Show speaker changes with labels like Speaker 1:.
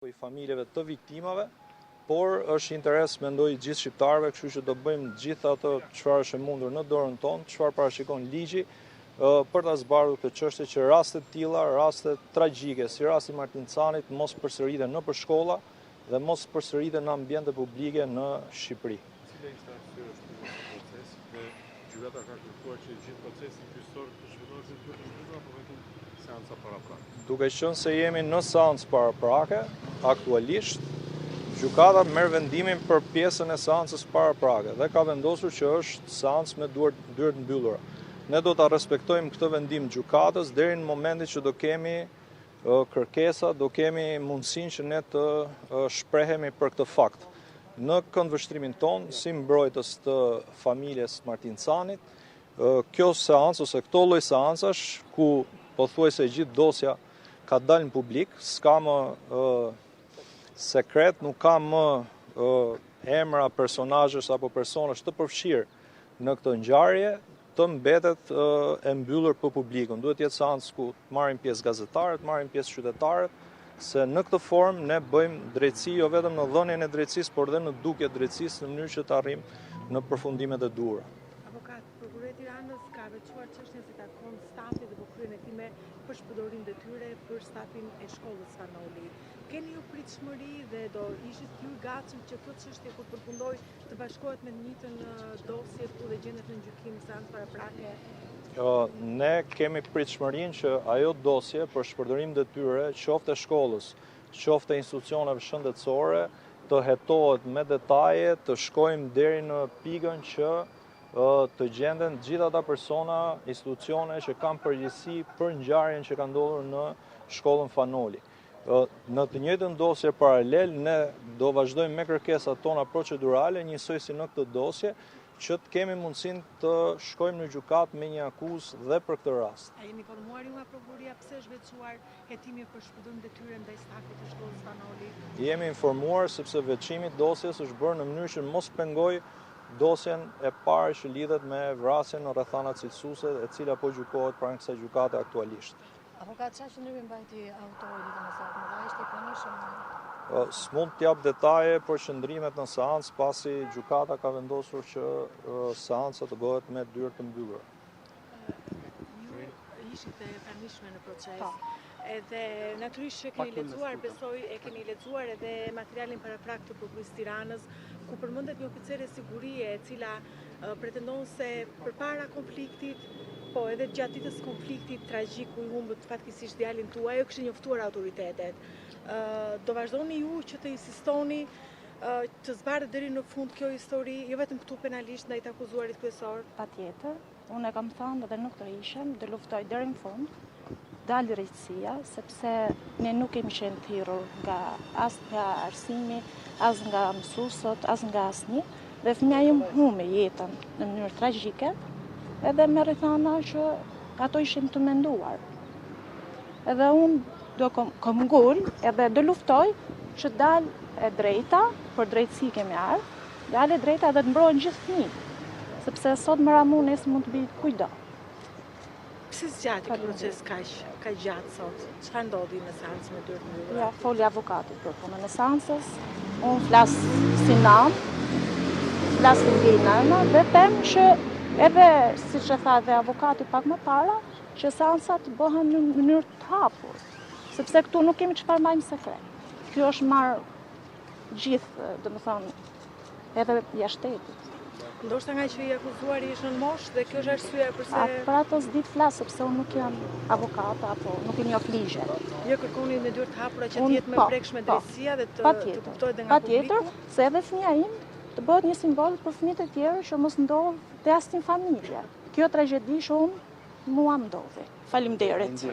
Speaker 1: I familjeve të viktimave, por është interes mendoj gjithë shqiptarëve, kështu që do bëjmë gjithë ato çfarë është e mundur në dorën tonë, çfarë parashikon ligji, për ta zbardhur këtë çështje që raste të tilla, raste tragjike, si rasti Martin Canit, mos përsëriten nëpër shkolla dhe mos përsëriten në ambiente publike në Shqipëri.
Speaker 2: Cila ishte arsyeja e këtij procesi dhe gjykata ka kërkuar që gjithë procesin gjyqësor të zhvillohet si duhet të zhvillohet apo vetëm seanca paraprake?
Speaker 1: Duke qenë se jemi në seancë paraprake, aktualisht gjykata merr vendimin për pjesën e seancës paraprake dhe ka vendosur që është seancë me dyert mbyllura. Ne do ta respektojmë këtë vendim gjykatës deri në momentin që do kemi kërkesa, do kemi mundësinë që ne të shprehemi për këtë fakt. Në këndvështrimin tonë, si mbrojtës të familjes Martin Canit, kjo seancë ose këto lloj seancash ku pothuajse gjithë dosja ka dalë në publik, s'ka më sekret, nuk ka më emra personazhesh apo personash të përfshirë në këtë ngjarje, të mbetet e mbyllur për publikun. Duhet jetë seancë ku të marrin pjesë gazetarët, marrin pjesë qytetarët, se në këtë formë ne bëjmë drejtësi jo vetëm në dhënien e drejtësisë, por edhe në dukje drejtësisë në mënyrë që të arrijmë në përfundimet e duhura.
Speaker 3: Avokat, Prokuroria e Tiranës ka veçuar çështjen se takon stafi dhe po kryen hetime për shpërdorim detyre për stafin e shkollës Fanoli. Keni ju pritshmëri dhe do ishit ju i gatshëm që këtë çështje kur përfundoj të bashkohet me një të dosje ku dhe gjendet në gjykim seancë paraprake?
Speaker 1: Ne kemi pritshmërinë që ajo dosje për shpërdorim detyre, qoftë e shkollës, qoftë e institucioneve shëndetësore, të hetohet me detaje, të shkojmë deri në pikën që të gjenden gjithë ata persona, institucione që kanë përgjegjësi për ngjarjen që ka ndodhur në shkollën Fanoli. Në të njëjtën dosje paralel, ne do vazhdojmë me kërkesat tona procedurale, njësoj si në këtë dosje, që të kemi mundësinë të shkojmë në gjykatë me një akuzë dhe për këtë rast.
Speaker 3: A jeni informuar ju nga prokuroria pse është veçuar hetimi për shpërdorim detyre ndaj stafit të shkollës Fanoli?
Speaker 1: Jemi informuar sepse veçimi i dosjes është bërë në mënyrë që mos pengoj dosjen e parë që lidhet me vrasjen në rrethana cilësuese, e cila po gjykohet pranë kësaj gjykate aktualisht.
Speaker 4: Avokat, çfarë qëndrimi mbajti autori lidhur me saktë? Ai ishte i pranishëm?
Speaker 1: S'mund t'jap detaje për qëndrimet në seancë pasi gjykata ka vendosur që seanca të bëhet me dyert të mbyllura.
Speaker 3: Ju ishit e pranishme në proces. Edhe natyrisht që keni lexuar, besoj e keni lexuar edhe materialin paraprak të Prokurisë Tiranës, ku përmendet një oficere sigurie e cila pretendon se përpara konfliktit, po edhe gjatë ditës konfliktit tragjik ku i humbët fatkeqësisht djalin tuaj, ajo kishte njoftuar autoritetet. Do vazhdoni ju që të insistoni të zbardhet deri në fund kjo histori, jo vetëm këtu penalisht ndaj të akuzuarit kryesor?
Speaker 4: Patjetër. Unë e kam thënë edhe nuk të ishem, do luftoj deri në fund, dal drejtësia, sepse ne nuk kemi qenë thirrur as nga arsimi, as nga mësuesët, as nga asnjë, dhe fëmia im humbi jetën në mënyrë tragjike, edhe me rrethana që ato ishin të menduar. Edhe unë do kom ngul, edhe do luftoj që dal e drejta, për drejtësi kemi ardhur, dal e drejta dhe të mbrohen gjithë fëmijët, sepse sot më ramu nesër mund të bëj kujdo.
Speaker 3: Pse zgjati ky proces kaq gjatë sot? Çfarë ndodhi në seancën me dyert mbyllura?
Speaker 4: Ja, foli avokati për punën e seancës. Unë flas si nam, flas si nëna, dhe them që edhe siç e tha dhe avokati pak më para, që seancat bëhen në mënyrë të hapur, sepse këtu nuk kemi çfarë mbajmë sekret. Kjo është marrë gjithë, domethënë, edhe jashtë shtetit.
Speaker 3: Ndoshta nga që i akuzuari ishte në moshë dhe kjo është arsyeja pse
Speaker 4: për ato s'di të flas sepse unë nuk jam avokate apo nuk e njoh ligjet.
Speaker 3: Jo kërkoni me dyert hapura që të jetë me prekshme drejtësia dhe të kuptohet edhe nga publiku.
Speaker 4: Patjetër, se edhe fëmia im të bëhet një simbol për fëmijët e tjerë që mos ndodh te asnjë familje. Kjo tragjedi shumë mua ndodhi. Faleminderit.